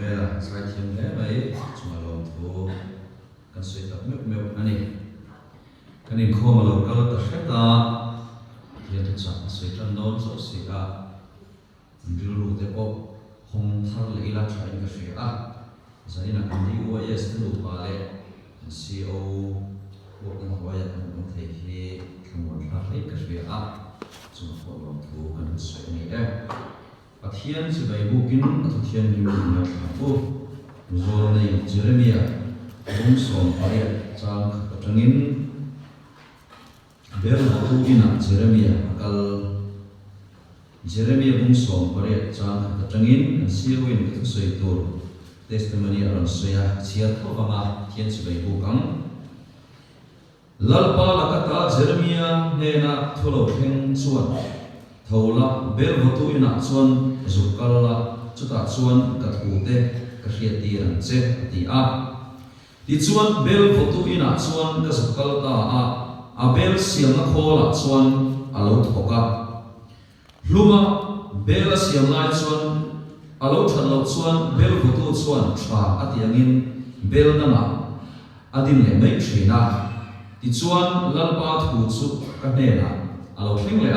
là sai thiên thế mấy chúng ta làm thu cần suy tập nước mèo anh em khô mà làm cái là tất ta hiện thực sản suy chân đón số suy cả điều lu thế bộ không thằng lấy là trái cái suy giờ này là đi OIS cái lu ba lệ CO bộ những hóa chất cũng thể hiện không muốn phát lấy cái suy chúng ta làm thu cần suy nghĩ đấy và thiên sự bày bu kín và thiên điều là bu rồi này Jeremia cũng sống ở đây trong trong những bel tu ina Jeremia cũng sống ở đây trong những siêu in cái suy tu testimony ở suya chia thọ và thiên sự bày bu căng lalpa là các Jeremia nên là thua lỗ khen chuan thầu là bel tu ina chuan zukalla chuta chuan ka thute ka hriati ran che ti ti chuan bel photo ina chuan ka zukal ta bel siam na khola chuan alo thoka luma bel siam lai chuan alo thanlo chuan bel photo chuan thra atiangin bel nama adin le mai thina ti chuan lalpa thu chu ka hena alo thling le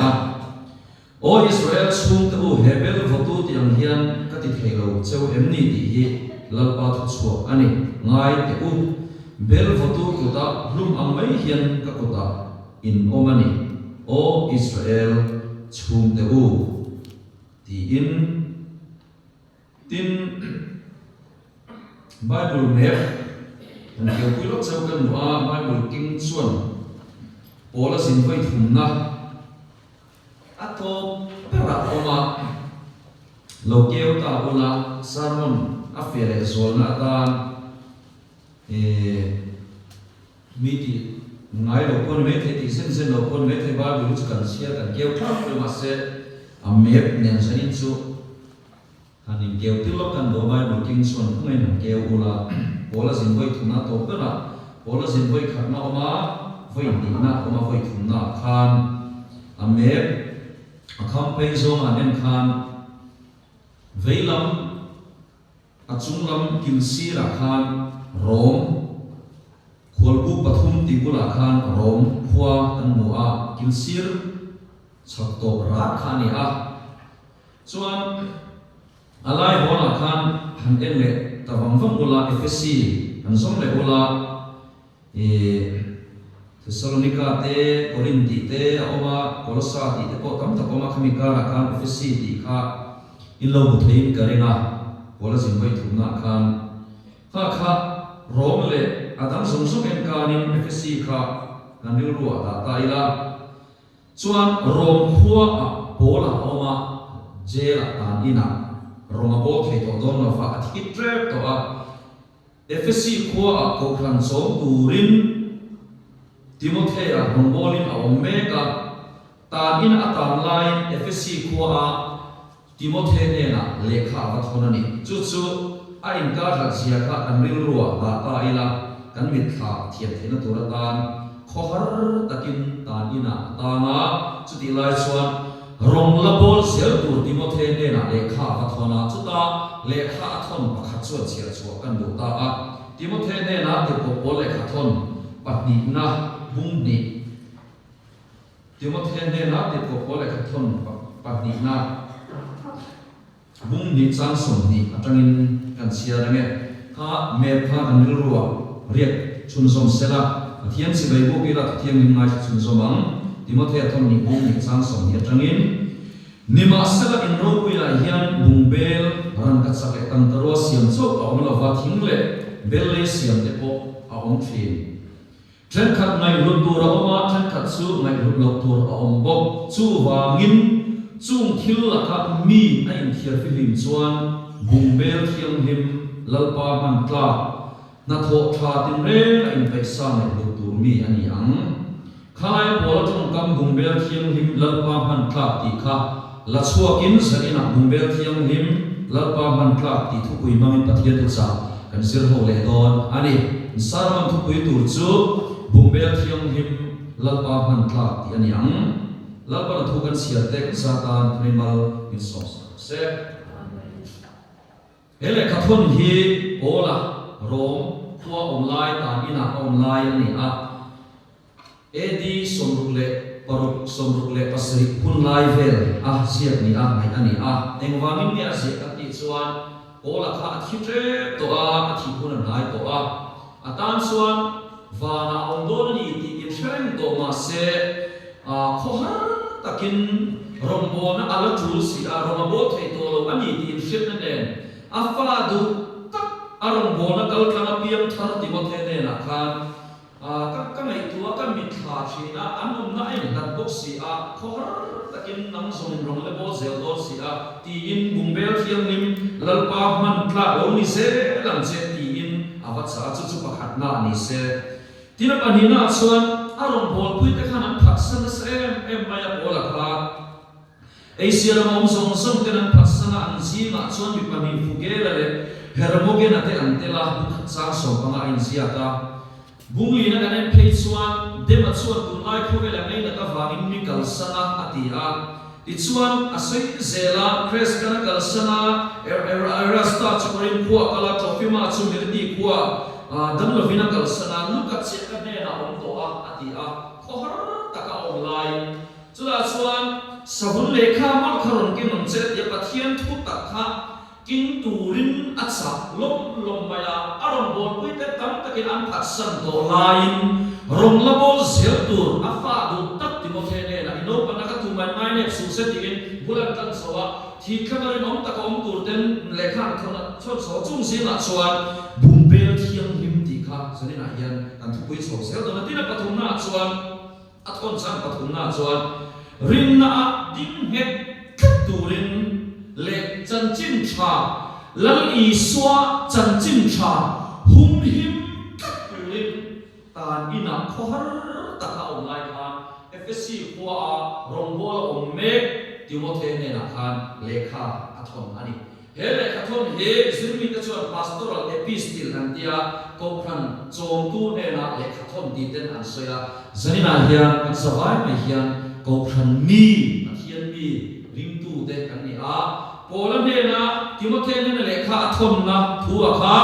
O Israel chung tu hebel votu tiang hian kati thelo cheu emni ti hi lalpa thu chu ani ngai te bel votu kuta lum amai hian ka kuta in omani O Israel chung te ti in tin Bible map ang kêu kulok cheu kan nuwa Bible king chuan pola sin vai thumna ato pera oma lokeu ta ola sermon afere zolna dan miti ngai lo kon me the ti sen lo kon me the ba lu kan sia kan keu ta pe ma se amep nen sanin chu hanin keu ti lo kan do bai lo king son ngai nan keu ola pola sin voi thuna to pera pola sin voi khatna oma voi ni na oma voi thuna khan amep campaign zone anen khan veilam achunglam kilsira khan rom kholbu pathum tingula khan rom khwa anmua kilsir chakto ra khani chuan alai hola khan han enle tawangvam ula FSC an som le ula Thessalonica te Corinthi te oma Colossae te ko tam ta koma khamika ra kan FSC ti kha in lo buthein karinga bola sin bai thumna khan kha rom le adam som som en kanin FSC kha kanil ruwa ta ila chuan rom khuwa bola oma jela tan ina roma bo thei to don na fa athik trap to FSC khuwa ko khan som turin Timothy Rombolin Omega Tagin Atam Line FSC Kua Timothy Nena Lekha Vathonani Jutsu Ain Gata Siaka and Rilrua Lata Ila and Mitha Tietina Turatan Kohar Takin Tanina Tana Tutilai Swan Rom Labol Seltur Timothy Nena Lekha Vathona Tuta Lekha Athon Pakatsuan Siatsua Kanduta Timothy Nena Tepopo Lekhathon Patni Na Bungni Timothy Nena te ko le khathon patni na bungni chansom ni atangin kan sia range ka me pha kan ruwa riek chunsom sela thian si bai bo ki la thian min ngai chunsom ang Timothy athon ni bungni chansom ni atangin nima sela in ro wi la hian bungbel ran ka sak le tan taro siam cho awm la wa thingle belle siam te po awm thin Trân khát ngày luật tù ra oma trân khát su ngày luật lộc tù ra om bốc chu vangin chung thil là các mi anh thiệt phi lim chuan bùng bel thiêng him lalpa man tla na thọ tha tin re anh phải sang ngày luật tù mi anh yang khai bỏ trong cam bùng bel thiêng him lalpa man tla ti kha là chua kín sẽ na bùng bel thiêng him lalpa man tla ti thu quỳ mang in pathian tu sa kan sir ho le don ani sarman thu quỳ tu chu Bumbel thiang him lalpa man tla ti ani ang lalpa la thukan sia tek satan primal in sos se hele khathon hi ola rom tua online tan ina online ani a edi somrukle paruk somrukle pasri punlai vel a siat ni a mai ani a engwangin ni a se ati chuan ola kha athitre to a athi pun nai to a atan chuan wana ondon ni ti in threng to ma se a khohar takin rombona ala tul si a romabo thei to lo ani ti in shit na nen afa du tak arombona kal kana piam thar ti mo the ne na khan ka mai tua ka mit tha thina anum na ai dat box si a khohar takin nang zong rong le bo zel do si a ti in bumbel thiam nim lalpa man tla lo ni se lam che ti in awat sa chu chu pakhat na ni se tina panina chuan arong bol pui te khan phaksan se em maya bola kha Asia mom song song tenan phasana an si ma chuan mi pani fugela le hermoge na te antela sa so panga in siata bungli na kanen phei chuan dema chuan tu lai khowela nei na ka wangin mi kal sana atia ti chuan asoi zela press kana kal sana rasta churin khuwa kala tropima chu mirdi khuwa dam lovina kal sana luka che ka ne na om to a atia khohar taka online chula chuan sabun lekha mal kharon ki nom che ya pathian thu takha king turin atsa lom maya aron bol pui te tam takin an phaksan to lain rong labol zel tur afa du tak ti mo the ne na ino panaka tu mai mai ne su se ti in bulan tan sawa thi khamarin om tak om tur ten lekha thona chot so chung si na chuan bumbel thiam him ti kha sani na hian an thu pui so sel to na tina pathum na chuan atkon sang pathum na chuan rin na ding het turin le chan chin cha lal i swa chan chin cha hum him turin tan ina khohar taka online khan fsc kwa rongbol omme timothe ne na khan lekha athon ani he lekha thon he zirmi ka chuan pastoral epistle antia kokhan chom tu ne na lekha thon di ten an soya zanina hian an sawai ma hian kokhan mi hian mi ring tu te kan ni a polan ne na timothe ne na lekha thon na thua kha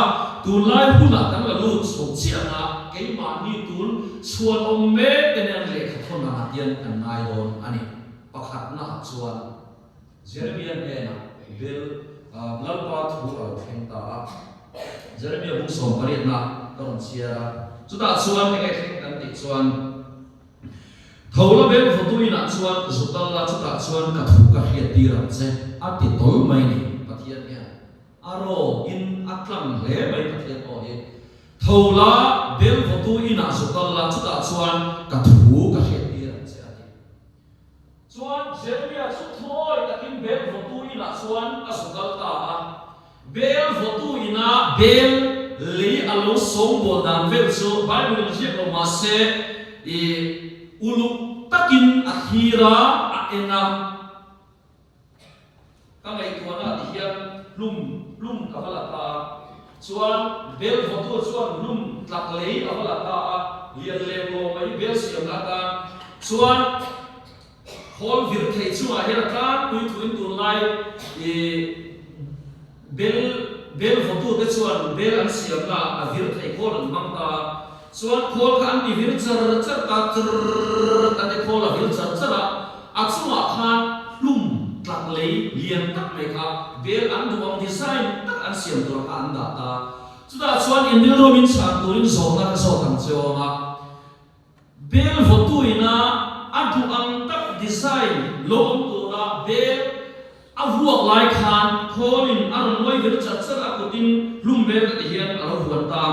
tu lai huna kan la lu so chia na ke ma ni tul chuan om me te ne lekha thon na hian kan nai don ani pakhat na chuan Jeremiah ne na bel lalpa thu al theng ta Jeremiah bung som parit na ton chia chuta chuan ke theng kan ti chuan thola bel photui na chuan zutal la chuta chuan ka thu ka hiat tira che ati tol mai ni pathian ya aro in atlam le mai pathian o he thola bel photui na zutal la chuta chuan ka thu ka hiat tira che ati chuan Jeremiah chu thoi takin bel photui na chuan a zutal ta bel photui na bel li alo som bo dan vel chu bible ji lo ma se e uluk takin akhira aena kamai tuana dihian lum kavalata chuan bel photo chuan lum tlaklei avalata lian lego mai bel siam lata chuan hol vir thei chunga helata tui thuin tur lai e bel photo te chuan bel an siam la avir thei khol an mangta chuan khol kha an vir char ta ta te khol a vir char achunga khan lum tlaklei lian tak mai kha bel an duang design tak an siam tur kha an da ta chuta chuan indil romin chan turin zona ka so tam chonga bel votuina adu ang tak design lom tura bel avuak lai khan kholin aron loi vir char akutin lum bel ka hian alo huan ta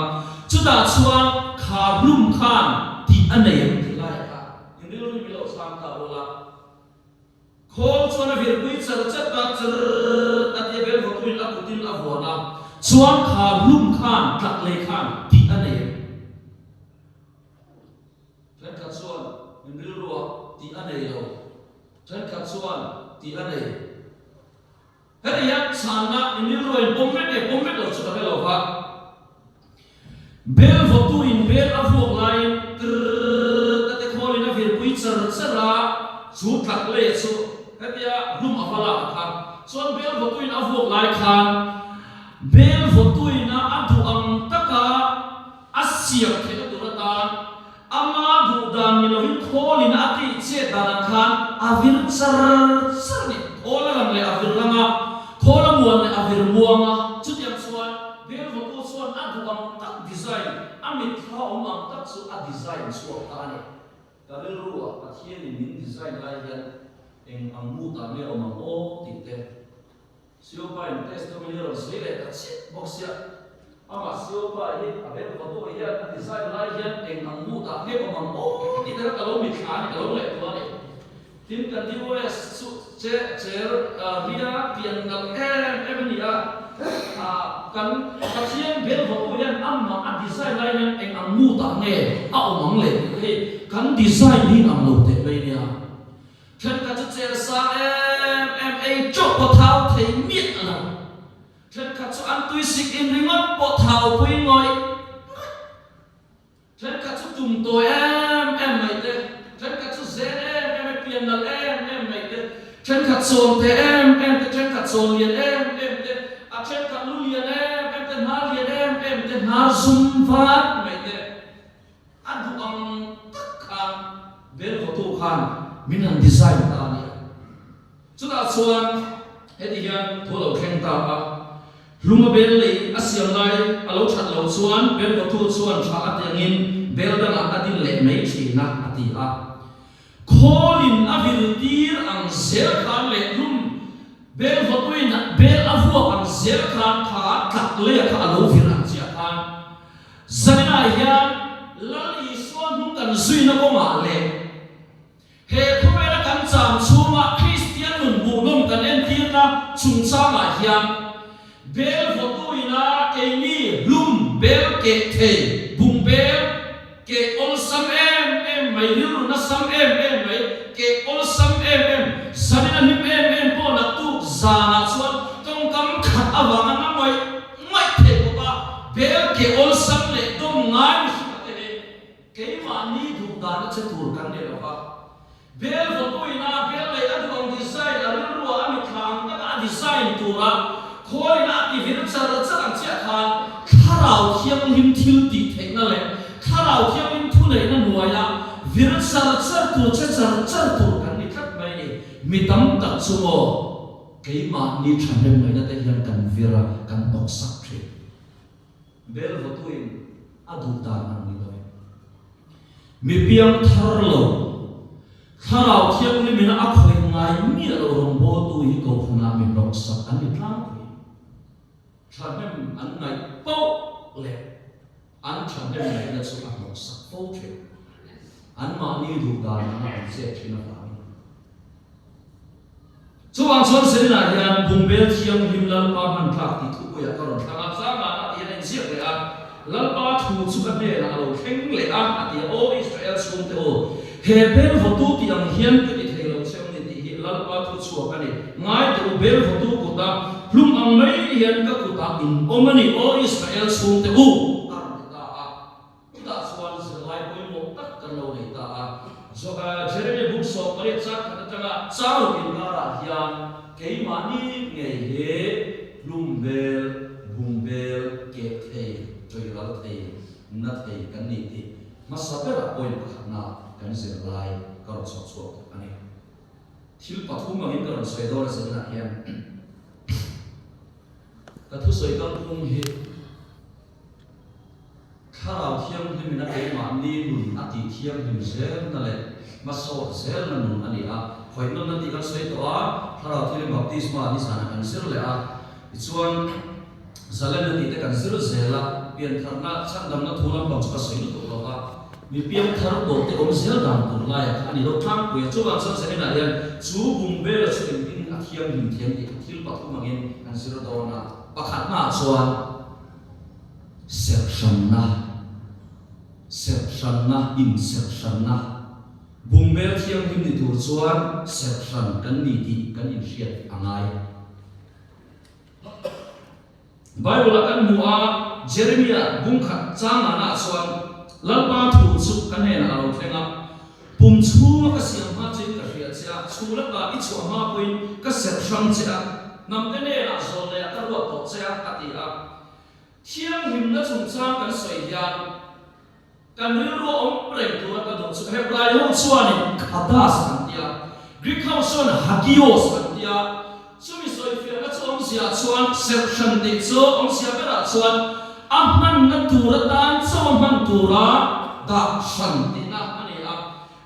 chuta chuan kha lum khan ti anayam tilai ka indil romin bilo sang ta ola khol chuan vir pui char ta ati bel votuin akutin avuana chuan kha lum khan tlaklei khan ti anayam chen ka chuan indil ro ti anei lo chen ka chuan ti anei hei ya chana indil ro bommet lo chu ka lo ha bel votuin bel avuak lai tate kholina vir pui chara chu tlaklei chu hei ya lum avala kha chuan bel votuin avuak lai khan votui na adu ang taka asiak ke turatan ama du dan ni lohin kholi na ati che dan khan avir sar sar ni khola lam le avir langa khola muan le avir muanga chutiam suan bel votu suan adu ang tak design amit kha ang tak su a design suak ta ni kalil ruwa pathian ni min design lai hian eng ang mu ta me omang o tikte siopa in testimony ro sile ta chit boxia ama siopa hi abel votu hian a design lai hian eng ang mu ta me omang o tikte ka lo mi khan ka lo le to ni tin kan di os su che ria pian kal nia kan pathian bel votu hian amma a design lai hian eng ang mu ta nge a omang le kan design ni ang lo te le nia Chân cả chút chia sa em ấy chốt bộ thao thấy miệt là chân cả chút ăn tươi xịt in ring ngót bộ thao quy ngồi chân cả chút dùng tôi em mày thế chân cả chút dễ em ấy tiền là em mày thế chân cả sồn thế em thế chân cả sồn liền em thế à chân cả lu liền em thế hà liền em thế hà zoom phát mày thế ăn thuộc ông tất cả bên của tu khan mình design ta ni chúng ta chuan heti hian tholo khen ta a luma bel le asiam lai alo that lo chuan bel ko thu chuan tha atengin bel da la adin le mai thina ati a kholin avil tir ang zel khan le lum bel votuin bel avu ang zel khan tha tak le kha alo viran chia khan zanina hian lali suan hung kan zui na ko ma le he khomera kan cham chuma Christian nun bunom kan en tirna chungcha ma hiam bel votuina eni lum bel ke the bum bel ke ol sam em mai hiru na sam em mai ke ol sam em sanina nim em po na tu zana chuan tong kam khat awanga na mai the ko ba bel ke ol sam le dom ngai mi ke ma ni du dan che tur kan le ba bel votuina bel le adu ang design aru ami khang ka design tura khoi na ti vir char char chia khan kharau thiam him thil ti theina le kharau thiam him thu nei na nuaya vir char char tu char tu kan ni khat mai ni mi tam tak chumo keima ni thanem mai na te hian kan vira kan tok sak thri bel votuin adu ta ang ni lo mi piang thar lo Kharau thiam ni mina akhoi ngai mi lo rong bo tu hi ko phuna mi rok sak an ni tlang pui thanem an ngai po le an thanem ngai na chu an rok sak po the an ma ni du ga na an se thina fa mi chuang chon sen na hian bumbel thiam him lal pa man thak ti thu ko ya ka ron thanga sa ma na ti len siak le a lal pa thu chu ka ne na lo kheng le a ati o Israel sum te o Hebel votu ti ang hian ke ti thelo cheu ni ti hi lal pa thu chu ka ni ngai te bel votu ko ta lum ang mai hian ka ku ta in omani o Israel sum te u ar ta a ta swan se lai poi mo tak kan lo nei ta a so Jeremiah book so pare cha ka ta nga chau in ka ra hian ke ma ni nge he lum bel bum bel ke the choi la the na the kan ni ti masapera poi ka na kan zer lai karon sok ani thil pathum angin karon soidor sena hian ka thu soi kal pum hi kharau thiam himina ke ma ni nun ati thiam him zel na le maso zel na nun ani a khoinon na ti kan soi to a kharau thiam baptisma ni sana kan sir le a chuan zalan na ti te kan sir zela pian tharna chandam na thulam bang ka soi to lo a mi piang thar do te om zel dam tur la ya ani lo thang ku ya chuwa chon se na yan chu bum be la chu tin a thiam him thiam ti thil pa thu mangin an sir do na pakhat na chuan section na in section na bum be thiam him ni tur chuan section kan ni ti kan in hriat angai Bible kan mua Jeremiah bung khat changa na chuan lalpa thu chu kan he na ro thenga pum chu ka siam ma chin ka hria cha chu la ka I chu ma puin ka set ram cha nam te ne na so le ka ro to cha ati a thiang him na chung chang kan soi hian kan ri ro om prem tu ka do chu hebrai ho chuan khadas kan tia Greek house on hagios kan tia chumi soi fia na chu om sia chuan section de chu om sia bera chuan amman na tura tan chu man tura da shantina ani a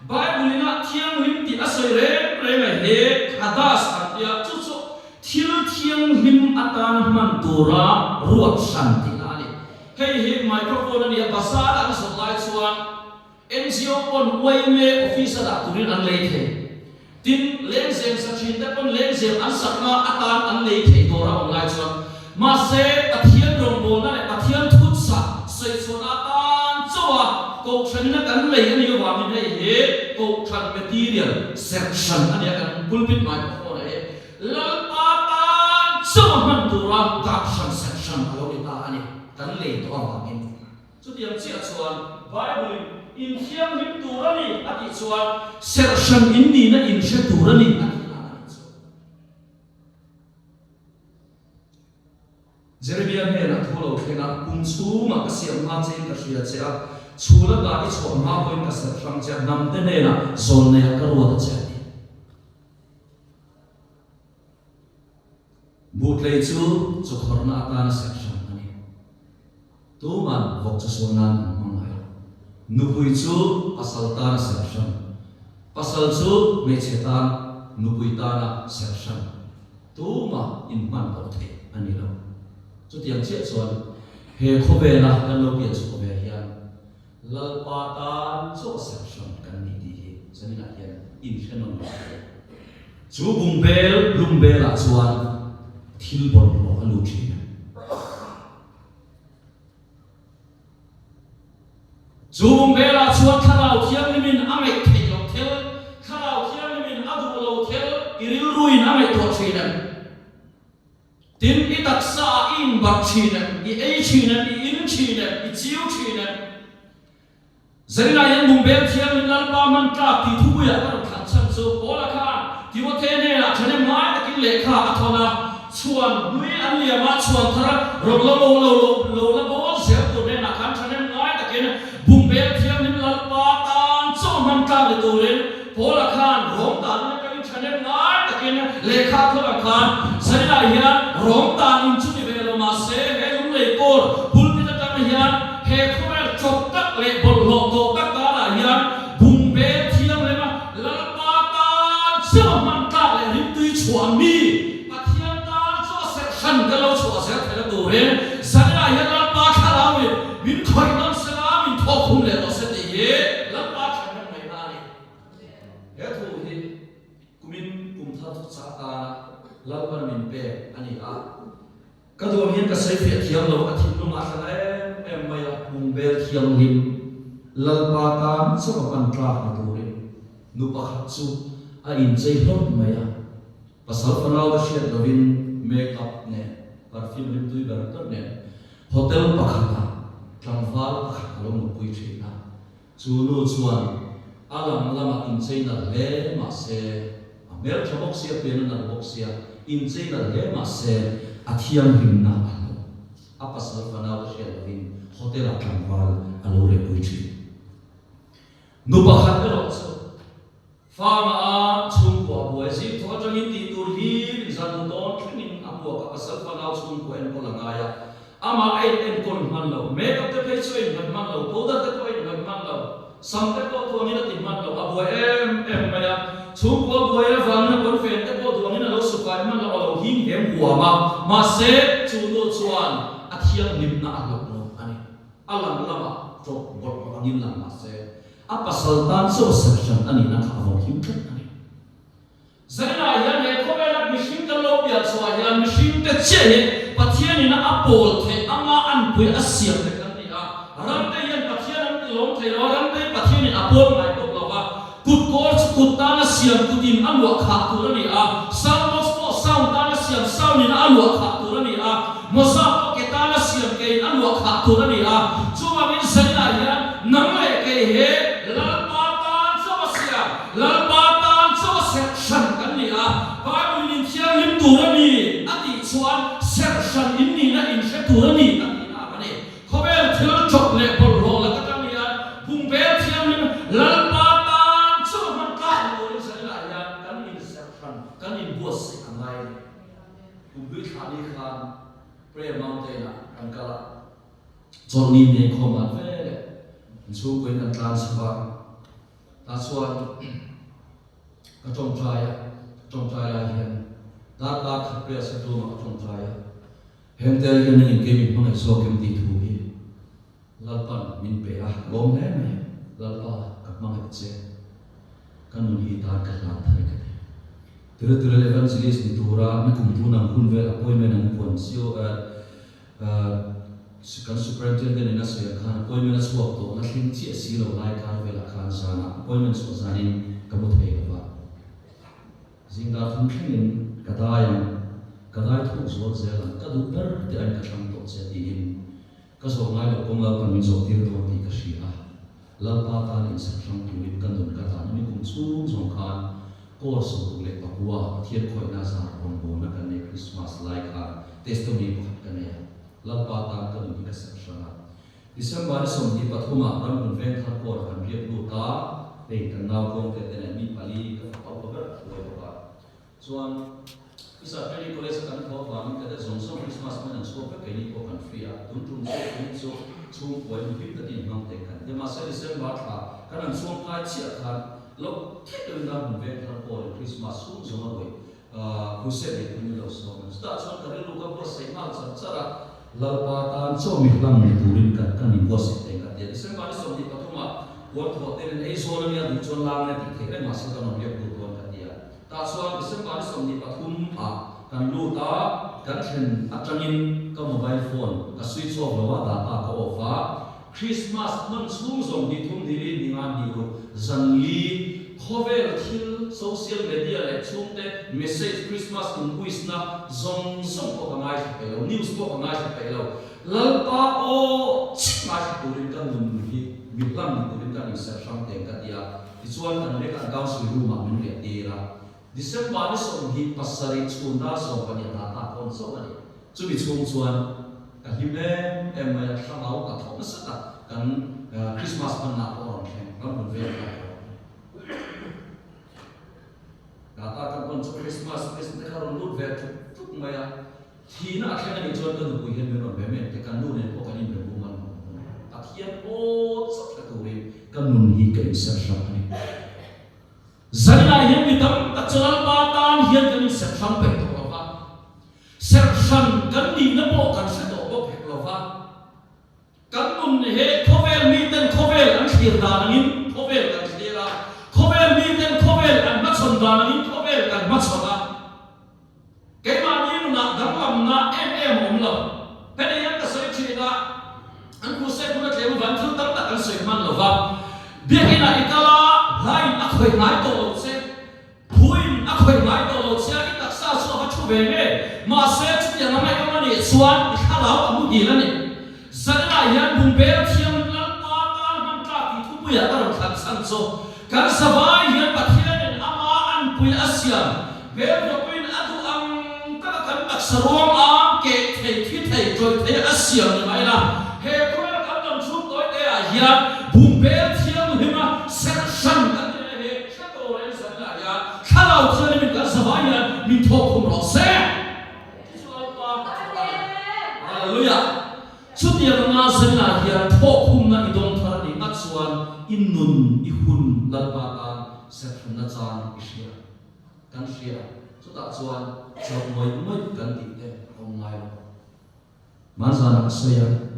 Bible na thiang him ti asoi re mai he khadas kan tia chu chu thil thiang him atan man tura ruat shantina ani hei microphone ani basar an supply chuan NGO pon waime officer da turin an lei the tin leng sem sa chin ta pon leng sem an sakma atan an lei the dora online chuan ma se pathian rong bo na le pathian thut sa sei chuan atan chawa ko thran na kan lei ani wa min hei he ko thran material section ani kan pulpit microphone he lal atan chawa man tura caption section alo ta ani kan lei to wa min chu tiam chia chuan Bible in thiam him turani ati chuan section inni na in she turani ati na chu Jeremiah he na tholo thena kum chu ma ka siam ma chen ka ria cha chula ga i chu ma boin ka section cha nam te ne na zon ne ka ro ta cha ni but lei chu khorna ta na section ani tu man vok chu sonan nupui chu pasal tan section pasal chu mechetan nupui tan section tu ma in man ko the ani lo chu tiang che chuan he khobe na kan lo pia chu khobe hian lal pa tan chu section kan ni di hi chani na hian in thenon chu bumbel lumbela chuan thil bon lo alu thi Zoom bela chuan kharau thiam limin amai thei lo thel kharau thiam limin adu lo thel iril ruin amai to thinen tin I taksa in bak thinen I ei thinen I in thinen I chiu thinen zarina yan bumbel thiam min lal pa man ka ti thu ya ka khan chan so bola kha ti wo the ne la thane mai ta kin lekha athona chuan lui an lia ma chuan thara rok lo la bo zel to ne na khan thane mai ta kin bumbel thiam nim lal pa tan cho man ka le turin pola khan rom tan na ka chanem ngai takin lekha thola khan sarila hian rom tan in chu ni velo ma se he lum le kor pulpit ta ma hian he khomer chok tak le bol lo to tak ta la hian bumbel thiam le ma lal pa tan cho man ka le rim tui chuan mi pathian tan cho section ka lo chu se thela turin sarila hian lal pa khala min khoi non khum le to se ye lam pa chan mai na ni he thu hi kumin kum tha thu cha ta lal par min pe ani a ka do hian ka sai fe thiam lo a thin lu ma sa em mai a mung bel thiam lim lal pa ta so pan tra na tu ri nu pa khat chu a in chei hlot mai a pasal panau da shet dovin make up ne perfume lim tu ber to ne hotel pakhata Transvaal kalong nupui china, chunu chuan alam lama in China le ma se, Mel chabok sia pena na bok sia in China le ma se athiam him na alo, apa sal panau sia lovin hotel Transvaal alo le pui china. Nupa khat pero so, fama a chung ko abuai si thoa jangin ti tur hi rizal don training abu apa sal panau chung ko en ko langaya. Ama ai en kon man lo make up the face in man lo powder the point man lo sam te ko to ni na tin man lo abo em maya chu ko boy van na kon fen te ko to ni na lo su kai man lo him hem huwa ma se chu no chuan athiam nim na alo no ani alam lama to bot ma nim na ma se apa sultan so section ani na ka ho him ket ani zaina ya ne ko la machine ka lo pia so ya machine te che pathian ina apol the ama an pui asiam te kan ni a ram te yan pathian an lom the ro ram te pathian in apol mai to lawa kut kor kut ta na siam kutin an wa kha tu ni a sound box po sound ta na siam sound in an wa kha tu ni a mosa po ke ta na siam ke an wa kha tu ni a chuwa min sanina ya nam le ke he la pa ta so sia la pa ta so section kan ni a ba min in chiang lim tu ni ati chuan section inni na in she tu ni ati na ina kan kala chon ni ne khom an ve chu ko in kan sawa ta chuan ka tong trai la hian ta khat pe sa tu ma tong trai hem tel hian in ke min hang so kem ti thu hi lalpan min pe a lom ne me lalpa ka mang che kan ni ta ka la thai ka Tira evangelist ni tura mi kumpu nang kunve appointment ang pon sio kan superintendent ina so kan appointment as work to na hling chi asilo lai kan vela kan sana appointment so zanin kabut he ba zinga thum thlin kadai thu zo zelan kadu per te an ka tham to che ti in ka so ngai lo kong la kan min zo tir to ti ka shia la pa ta ni sa thang tu in kan don ka ta ni kum chung zong kan ko so le pa wa thiet khoi na sa kon bo na kan ne Christmas like a testimony ko kan ne la pa ta ka ni ka sa shana December ni som di pathuma ram kun ven tha ko kan riep lu ta le kan naw kong te te mi pali ka pa pa ba ba chuan isa peli college kan ko ba mi ka da zong so Christmas man so pa ke ni ko kan free a tun so chung ko ni pip ta din mang te kan de ma sa December tha kan an chung kai chia khan lo thiết được ra một về thằng cổ Christmas xuống giống như vậy khu sẽ để cũng như là số mình đã chọn cái lúc có bớt say mal sẵn sàng là ba tan cho mình làm mình tu luyện cái niềm bớt say cái gì thì xem bạn sống đi bắt thuma buat thọ tên ấy số này là chọn làm này thì cái mà sẽ còn việc tu tuan cái gì ta chọn xem bạn sống đi bắt thum kan lu ta kan chen atangin ka mobile phone ka switch off lo data ka off Christmas man chung zong di thum di ri ni ngan ni ro zanli khovel thil social media le chung te message Christmas in quiz na zong ko ka ngai pe lo news ko ka ngai pe lo lalpa o chik ma tu rin kan nun hi mi plan ni tu rin kan in sa sham te ka dia ti chuan kan le kan kaun sui ru ma min le ti ra December ni som hi pasari chun da so pa ni ta kon so ani chu bi chung chuan ka himle em ma thangau ka thong sa ta kan Christmas man na ko ron theng kan bun ve ka data kan kon Christmas te ka ron lut ve tuk ma ya thi na theng ni chon kan bu hian me ron be me te kan lu ne ko kan in be bu man a hian o sat ka tu ri kan nun hi ka in sa sha ni zanina hian mi tam ka chal pa tan hian kan in sa thang pe to ba Sersan kan ni na po kan sa to bo pe lo va kan mun he khovel mi ten khovel an thir da nangin khovel kan thira khovel mi ten khovel an ma chon da nangin khovel kan ma chona ke ma ni na dam lam na em om lo pe ne yan ka sai chi da an ku se ku na tlem van thil tam ta kan sai man lo va bi ke na ikala lai a khoi ngai to lo se phuin a khoi ngai to lo se i tak sa so ha chu ve ne ma se chu ya na mai ka ma ni chuan i kha lao amu hi la ni Sana yan bumper thiam lan pa ta man ta ti thu puya ta ron khat san so kan savai yan pathian en ama an puya asiam ve do puin atu ang ta kan aksarong am ke thei thi thei troi thei asiam ni mai la he ko kan dam chu toi te a yan bumper thiam hima ser san kan he chato ren sana ya khalau thiam ni kan savai yan min tho khum ro se hallelujah chút dia nga zena hian thokhum na idom thar ni na chuan innun I hun lalpa ta section na chan isia kan sia chuta chuan chok moi kan ti te ong ngai man sana asaya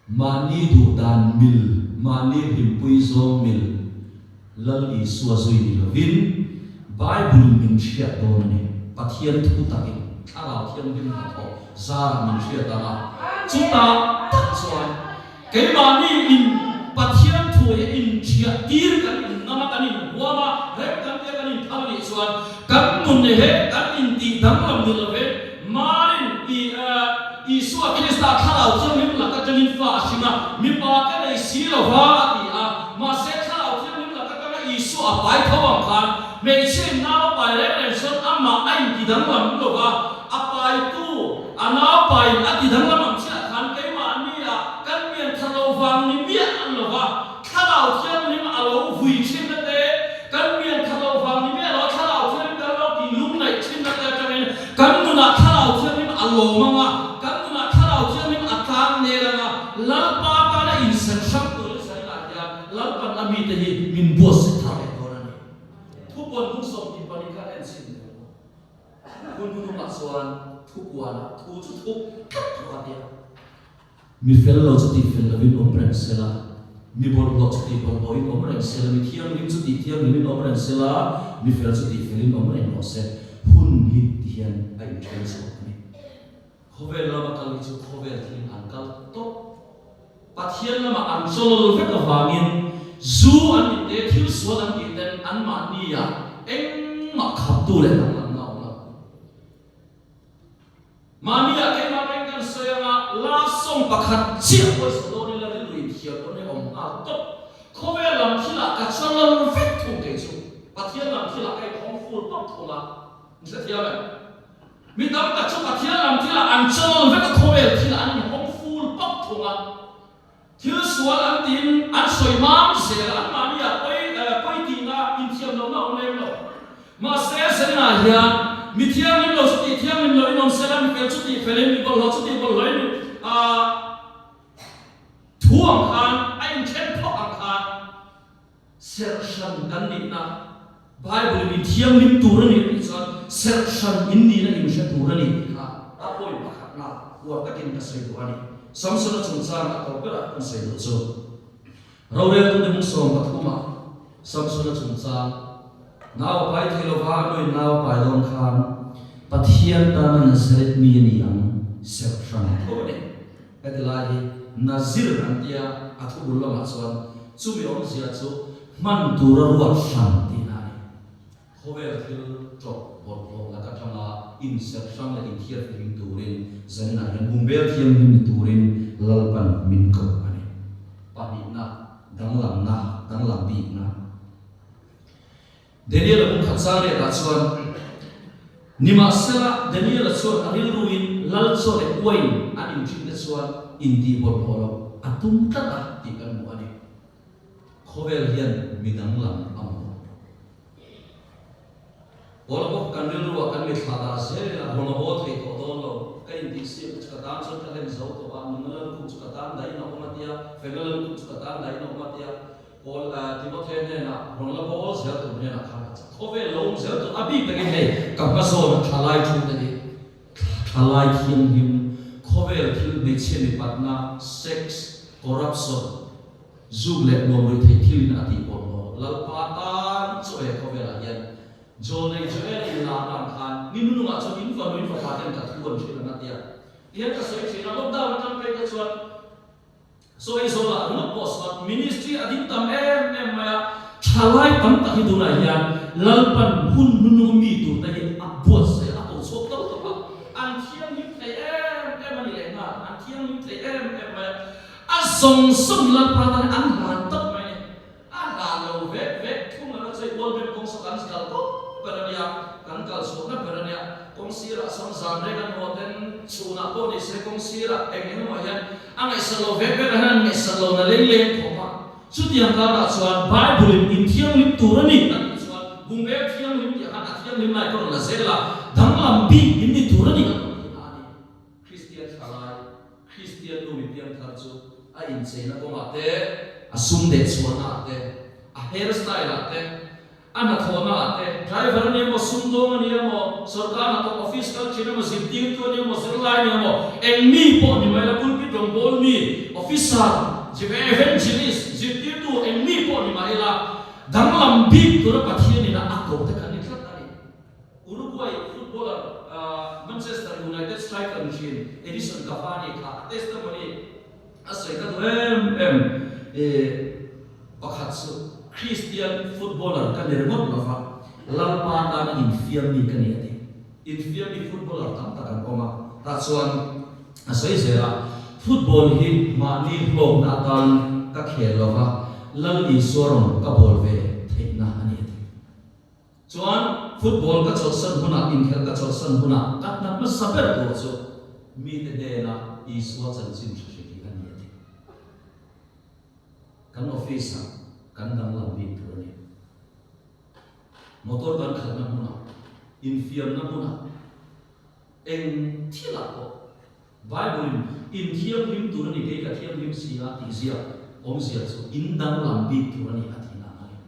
mani du dan mil mani himpui zo mil lal I suwa zui ni lovin bible min chia don ni pathian thu takin ala thiam din na tho Zara min chia ta na chuta tak chuan ke mani in pathian thu in chia tir kan in nama kan in wama rep kan te kan in thamani chuan kan mun ne he kan in ti dam lam ni love marin I suwa Krista khalau thiam him la ka tangin fa sima mi pa ka nei si lo wa ti a ma se khalau thiam him la ka ka Isu a pai thawang khan me chen na pai re re son amma ai ti dam lam lo wa apai tu anau pai ati dam lam chia khan ke ma ni a kan mian thalo wang ni mia an lo wa khalau thiam ni ma lo vui chin na te kan mian thalo wang ni mia lo khalau thiam kan lo ti lum nai chin na te kan nu na khalau thiam ni ma lo ma kan chút thu cắt vào đi mi fel lo chút đi fel lo vin omren sela mi bol lo chút đi bol lo in omren sela mi thiang lim chút đi thiang lim in omren sela mi fel chút đi fel in omren lo se hun hi thian ai chen so ni khovel lo ma kal chu khovel thin an kal to pathian lama an chol ve ka wangin zu an te thil so an ti ten an ma ni ya eng ma khap tu le nang lang naw la ma ni ya ke ma ken kan so ya la som pakhat chi ko so ni la lui thia ko ne om a to khovel lam thila ka chol ve thu ke chu pathian lam thila kai khong ful pam thola ni sa thia ba mi tam ka chu pathian lam thila an chol ve ka khovel thila an khong ful pam thola thiếu suất ăn tin ăn sôi mám sẽ ăn mà đi à quay tin à in thiam nó ông lên rồi mà sẽ là hiện mi thiam mình lo chút đi thiam mình lo in sẽ làm việc chút đi phải lên mình còn lo chút đi còn lo thuồng khan anh chen phok ang khan section kan ni na Bible mi thiam lim tu ra ni chon section in ni na im se tu ra ni kha apoi pakhat na wa ka tin ka sei tu ani samsona chungchang akopera kan sei do chu rawel tu dem som pathuma samsona chungchang naw pai thilova noi naw pai don khan pathian ta na nazaret mi ni ang section thone adlahi nazir antia athu bullama chuan chumi om zia chu man tura ruat shanti nai khovel thil chok bot lo la ka thanga in section la in thiar thing turin zanina yan bumbel thiam min turin lalpan min ko ani pani na danglam bi na Daniel bung khatsale ta chuan nima sela Daniel chuan aril ruin lal so le wain anin thing na chuan indi bol holo atum tata ti kan mo ani khovel hian midanglam am Olabok kanil ruwa kan mit khada se honabot he to dolo kai dik se katan chon ka len zo to ba nungal ku katan dai na omatia fegal ku katan dai na omatia ol timothe ne na honabot se to ne na khana khove lom se to abi pe he ka pa so na thalai chu de thalai khiam him khove thil be che ni patna sex corruption zugle no ri the thil na ti pon lal pa tan cho he khove la yan John này cho em là làm khan, nhưng lúc mà cho những phần phát triển cả thu vận chuyện là tiền. Hiện cả số chuyện là lúc đầu nó trong cái chuyện, số là nó boss mà ministry ở điểm tầm em mà chalai tầm tại đâu này nha, lalpan hun nu mi tu tại áp boss sẽ áp tổ số đâu đâu mà, anh thiêng như thế em mà đi lại mà, anh thiêng như thế em mà, anh song lalpan anh làm tất mày, anh làm đâu vét không là nó chơi ball bên công sở cảnh sát tốt. Berania kan kal sona berania kongsira som zamre kan hoten chuna ko ni se kongsira engin mo yan ang isalo vebe han ni salo na leng khoma chudiang ka na chuan bible in thiang lim turani an chuan bungbe thiang lim ya kan thiang lim nai ko la zela danglam bi in ni turani ani christian khalai christian no mi pian thar chu a in se na ko ma te asum de chuana te a hairstyle ate ana thona ate driver ni mo sundong ni mo sarkar na to office kal chine mo zipting to ni mo zirlai ni mo enmi po ni mai la pulpit dong bol mi officer jive evangelist zipting to enmi po ni mai la danglam bi to ra pathian ni na akko te kan ni thlat ani Uruguay footballer Manchester United striker machine Edison Cavani ka testimony asai ka pakhat su Christian footballer kan lermot lova lalpa ta na infiam ni kan yati infiam ni footballer tam ta kan koma ta chuan asai zela football hi mani hlom na tan ka khel lova lalli soron ka bol ve theina ani chuan football ka chawsan huna in khel ka chawsan huna kat na ma saber do chu mi te de na iswa chan chin chi kan yati kan office kan dang lam bi turani motor kan khalna huna infiam na huna eng thila ko bible in thiam lim turani ke ka thiam lim sia ti zia om zia so in dang lam bi turani athina ani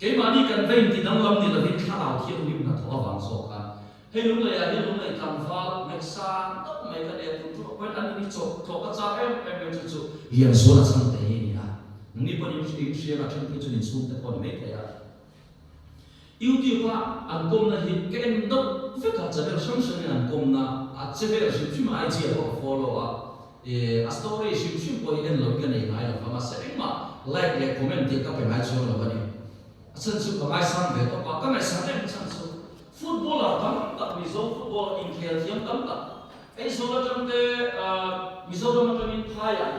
ke mani kan vein ti dang lam ni la bi thla thiam lim na tho awang so kan hay lúc này thằng pha ngày xa tất mấy cái đẹp tụi quên ăn đi chụp thọ cái cha em chụp hiện số là sang thế này à những cái phần share là trên cái chương trình xuống tới còn mấy cái à YouTube anh công là hiện cái em đâu phải cả giờ là sống sống anh công là sẽ phải là ship mà ai chỉ là follow à story ship coi em lo cái này hay là mà sẽ mà like để comment thì các bạn hãy cho là vậy sân sự của ai sang về đó các bạn sang em sang sự football là tấm tập ví dụ football in khéo thiam tấm tập ấy số là trong cái ví dụ trong cái mình thay à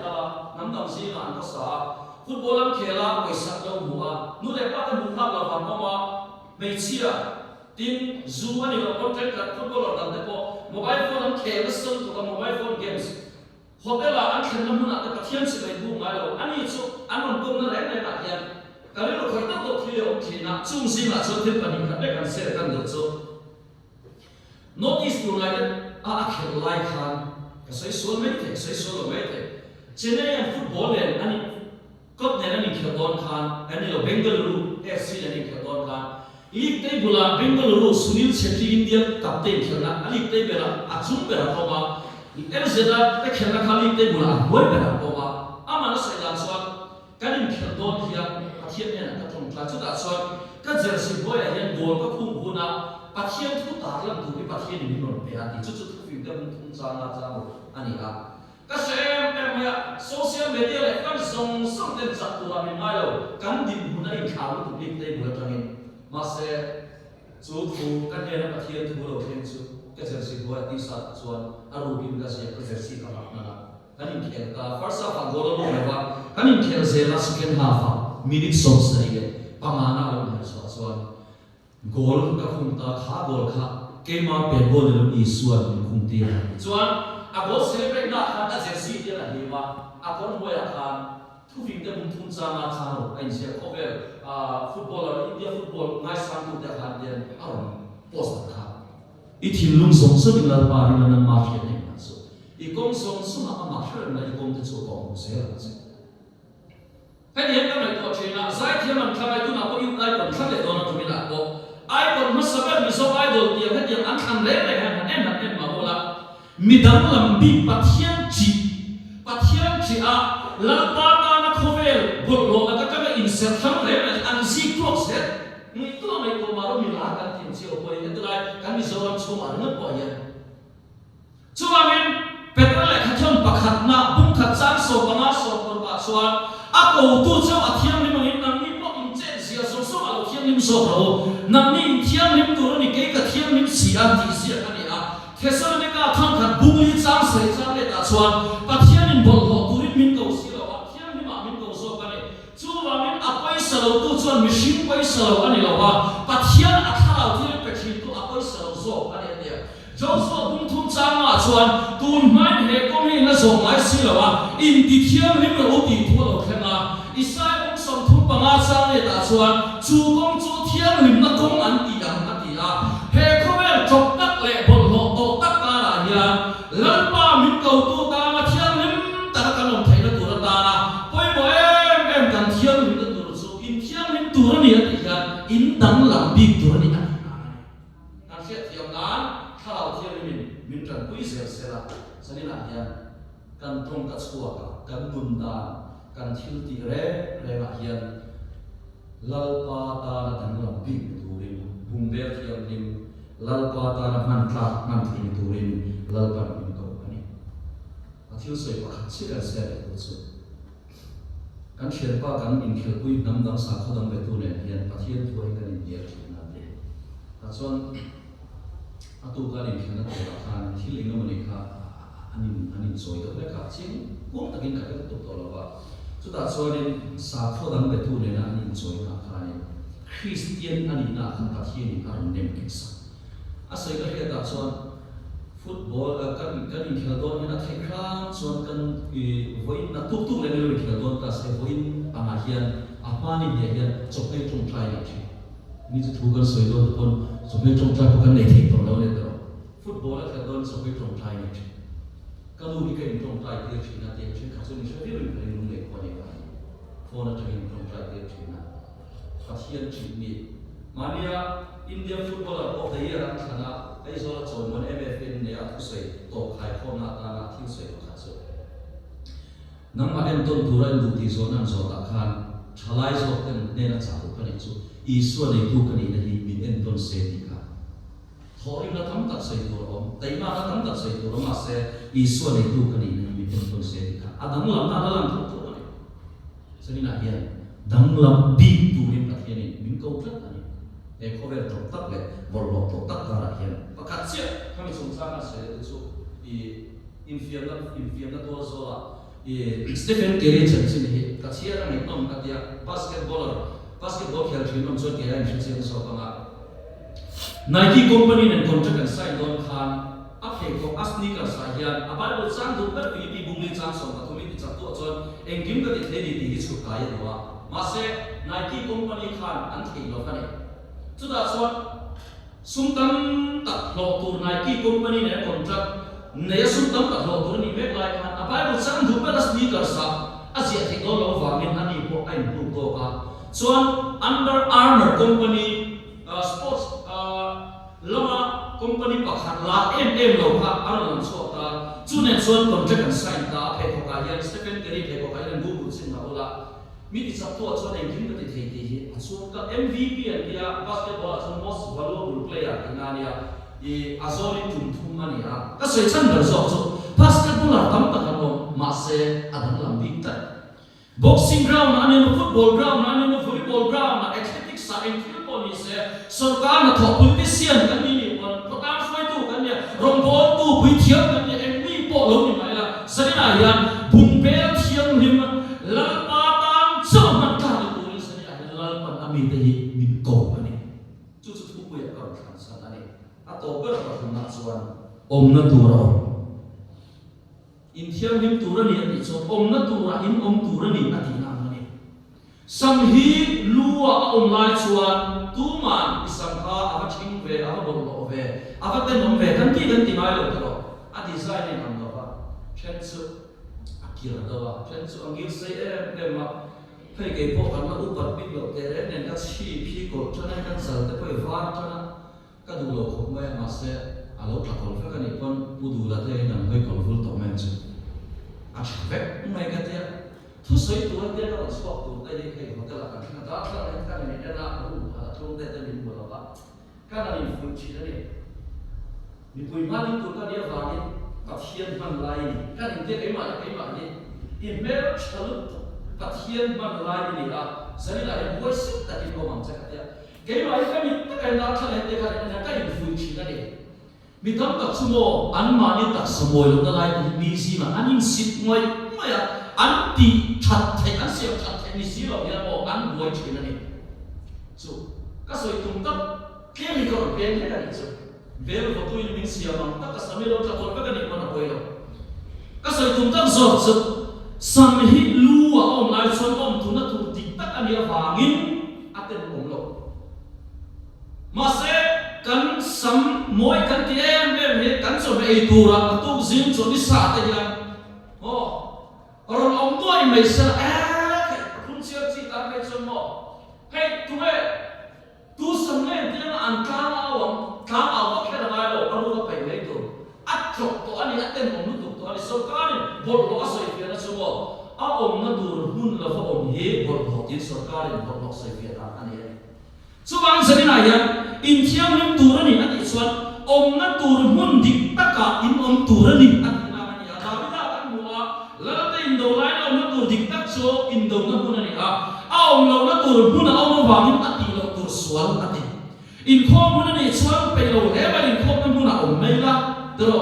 nắm tầm gì là anh có sao football làm khéo là quay sát nhau mua nu để bắt cái mục là vào mà mấy chia team zoo anh là content là football là tầm đó mobile phone làm khéo là sân của mobile phone games hoặc là anh khéo làm muốn là cái thiam sẽ bị buông ngay rồi anh ấy số anh còn công nó lấy này là thiam cái này là khởi tốc độ thì ok na chung gì là cho thêm phần hình khắc để cần sẽ cần được số Northeast United khéo like han cái số mấy thế cho nên anh football này anh cấp này anh khéo đón han anh là Bengaluru FC anh khéo đón han league table là Bengaluru Sunil Shetty Indian captain khéo na league table là achung bera koma LZA cái khéo na khali league table là boy bera koma ama nó sẽ làm sao cái này khéo đón hiền thiên này là các trong class chúng ta nói các jersey boy là hiện goal các khung khung nào bắt thiên thu tạt làm tụi bắt thiên mình nói về anh thì chút phim cái mình thung ra một anh ấy các em ya social media lại các dòng song tên giặc tụi mình ngay rồi cắn điểm hụt này khảo tụi mình đây vừa cho nên mà sẽ chú thu các em bắt thiên thu đầu tiên chú cái jersey boy tí sát chuan arubin cái gì cái jersey các bạn nào cái này khéo cả first half goal luôn này và cái này khéo sẽ là second half minute songs này cái pamana luôn này so goal các khung ta khá goal khá cái mà bên goal luôn isuan khung tiền chuan goal celebrate na khá ta jersey tiền là gì mà goal boy khá thu phim cái bung thun sang na khá rồi anh sẽ cover footballer India football ngay sang tu để khá tiền post khá ít hin lung song số định là ba định là năm market này mà số ít công song số mà market là ít công tiền số công sẽ là cái này các bạn có chuyện là giải thiên mình tham gia tu nào có yêu ai còn tham gia đó là tụi mình làm bộ ai còn mất sắp mình sau ai đầu tiên hết điểm ăn ăn đấy này em mà bộ là mình đang làm bị bắt thiên chỉ là ta nó không về bộ lộ là các cái insert tham đấy là ăn gì close hết mình tu này có mà mình làm cái tiền chiều quay cái này cái mình sau làm số mà nó bỏ vậy cho mình Petra lại khát trong bạc khát na bung khát sang số bằng á số còn bạc số cầu tu cho thiam lim ngin nam ni po in chen sia so so alo thiam lim so ro nam ni thiam lim tu ni ke ka thiam lim sia ti sia ani thesal ne ka thang khat bung li chang se chang le ta chuan pa thiam lim bol ho tu rin min ko si lo thiam lim min ko so ka ne chu wa min apai sa lo tu chuan mi shin pai sa lo ani lo wa pa thiam a thao thi pe thi tu apai sa lo so ani ani jo so bung thum chang ma chuan tun mai he ko mi na zo mai si lo wa in ti thiam lim ro ti thu lo khenga Isai ông sòng thung bằng á sang để ta xuân chú công chú thiêng hình nó công ăn tì ăn ăn tì he không biết chọc tắc lệ bồn lộ tổ tắc ta là nhà lần ba mình cầu tu ta mà thiêng hình ta cái lòng thấy nó tụt ta là bôi bôi em cần thiêng hình nó tụt số in thiêng hình tụt nó nhiệt thì in đắng làm big tụt nó nhiệt anh sẽ thiêng ngán thao thiêng mình cần quý sẽ là cho nên là nhà cần trong các school cần bùn ta kan thil ti re nga hian lalpa ta na tan lam big turin bumber thiam lim lalpa ta na man tla man thil turin lalpa min ko ani thil soi pa khat sila se tu chu kan sherpa kan in khel pui nam dang sa khodam be tu ne hian pathian thuai kan in yer na de ta chon atu ka rin khena ko ta khan thil ing no ni kha anin soi to le ka ching kum takin ka tu to lawa chúng ta cho nên sa khâu đăng về tu này là anh chơi là khai Christian anh là không phải thiên anh nem kinh sa, asal cái hiện tại cho football cái hình đó như là thay khang cho cái với là tuk tuk lên cái hình đó ta sẽ với anh hiền apa ni dia chụp cái trong trai này ni tu thu cái soi đó con chụp cái trong trai cái này thì còn đâu nữa football là cái đó chụp cái trong trai này cái lúc cái trong trai thì chỉ là tiền chỉ khá là nhiều cái điều này luôn để quan hệ với phone là cái trong trai thì chỉ là phát hiện chỉ ni Mania India football ở đây là thằng nào ai zo chon mon MFN ne a thu sei to khai khom na ta na thil sei ko kha so nang ma en ton turan du ti zo nan zo ta khan thalai zo ten ne na cha ko ni chu iswa nei tu kan ni hi min en ton se ti ka thori na tam tak sei to om tai ma na tam tak sei to ma se iswa nei tu kan ni min en ton se ti ka adang lam na lam tu to ni sani na hian dang lam bi tu rin ka hian ni min ko tlat ani e khover tok tak le bor bok tok tak ka ra hian pakhat sia kami sung sa na se chu I infiam na to zo la Stephen Curry chen sin hi ka chia ra ni nom ka dia basketball khel thin nom so ke ai hin chen so ka ma Nike company nen contract and sign don khan a phe ko asni ka sa hian a bar bo chang du per pi bungli chang so ka thumi ti chak to chon engim ka ti thedi ti hi chu ka ya wa ma se Nike company khan an thei lo ka ni chu da chon sum tam tak lo tur Nike company nen contract ne sum tam tak lo tur ni me lai khan a bar bo chang du per asni ka sa asia thi do lo wa min ani po ai bu to ka chon Under Armour company sports lama company pakhat la em lo kha aron so ta chunen chuan contract an sign ta phe ko ka hian Stephen Curry phe ko ka hian bu sin na ola mi ti chap to chuan engim ka ti thei ti hi chu ka MVP an dia basketball chuan most valuable player ingania I azori tum thum mani a ka sei chan dar zo chu basketball tam ta ka no ma se adang lam big ta boxing ground ane no football ground ane no volleyball ground athletics sa engil poni se sarkar na thok politician kan ni Program foi tu kan ya rombol tu bui thiam kan ya enmi po lo ni mai la sanina yan bumbel thiam lim la pa tam chom na ka ni tu ni sanina la pan ami te hi min ko ani chu chu thu pu ya ka khan san ani a to per pa thum na chuan om na tu ro in thiam lim tu ra ni ani chu om na tu ra in om tu ra ni ati na ani sam hi luwa om lai chuan tu man isam kha a thing ve a bol lo ve ava te nom ve kan ti mai lo to a design ni nam lo ba chen chu akira do ba chen chu angil sei em ma phei ke po kan ma u pat bit lo te re nen ka chi phi ko chana kan sal te poi va chana ka du lo khop mai ma se a lo ka kol fa kan ni pon pu du la te nam hoi kol ful to men chu a chve mai ka te thu soi tu te ka so tu te ni ke hotel ka kan ta ta ka ni ne na u ha chung te te ni mo lo ba ka na ni fu chi ni mi pui ma ni tu ka dia va ni ka thian man lai ni ka ni te ke ma ni in mer chalu ka thian man lai ni la sari la ya voice ta ki ko mam cha ka ya ke ma ka ni ta ka na tha le te ka ni ka ni fu chi ni mi tam tak sumo an ma ni tak samoi lo da lai mi si ma anin sit moi mai ya an ti that thai an se that thai ni si lo ya mo an boi chi ni so ka soi tum tak ke mi ko pe ni ka ni so Bel foto ini min siapa tak kesamil orang tak korban ni mana boleh. Kasih tu tak zat samhi luwa om lai suan om tu nak tu diktat ania bangin aten om lo. Masih kan sam moi kan tiang be kan so be itu ra tu zin so di saat dia. Oh orang om tu ai mai sa kun siap cita be semua. Hey tu be tu samne dia angkang awam kang awak kena mai lo aru ka pai mai tu atrok to ani aten om tu to ani sarkar bol lo asai fiana semua a om na dur hun la fa om he bol ho ti sarkar bol lo asai fiana ani subang sanina ya in thiam nim tur ani ati chuan om na tur hun dik taka in om tur ani ati na ani adavida kan mua la te in do lai om na tur dik tak so in do na hun ani a om lo na tur hun a om wangin ati lo tur sual ati in khom mun ni chuan pe lo le ba in khom mun na om mai la dro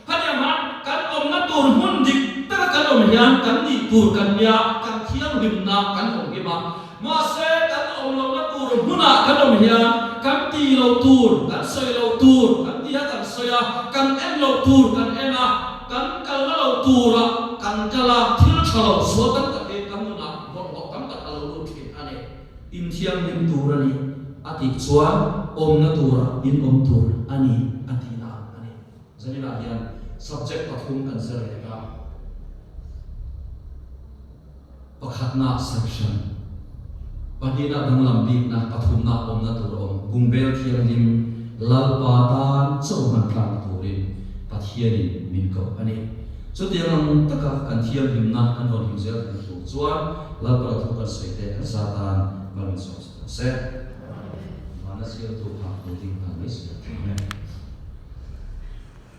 hanya ma kan om na tur mun dik ta kan om hian kan ni tur kan ya kan thiam lim na kan om ge ma ma se kan om lo na tur mun na kan om hian kan ti lo tur kan soi lo tur kan ti ha kan soya kan em lo tur kan ena kan kal lo tur kan kala thil chalo so kan ta e kan na bol bok kan ta lo lu thi ane in thiam lim tur ani ati chuan om na tura in om tur ani ati na ani zani la hian subject pathum kan ser ka pakhat na section padina dang lam bi na pathum na om na tur om gumbel thiam lim lalpa tan so man tlang turin pathianin min ko ani so tiang taka kan thiam himna kan hon himzel kan tu chuan lalpa thu kan soite kan satan kan so se mana sia tu ha tu ding kan ni se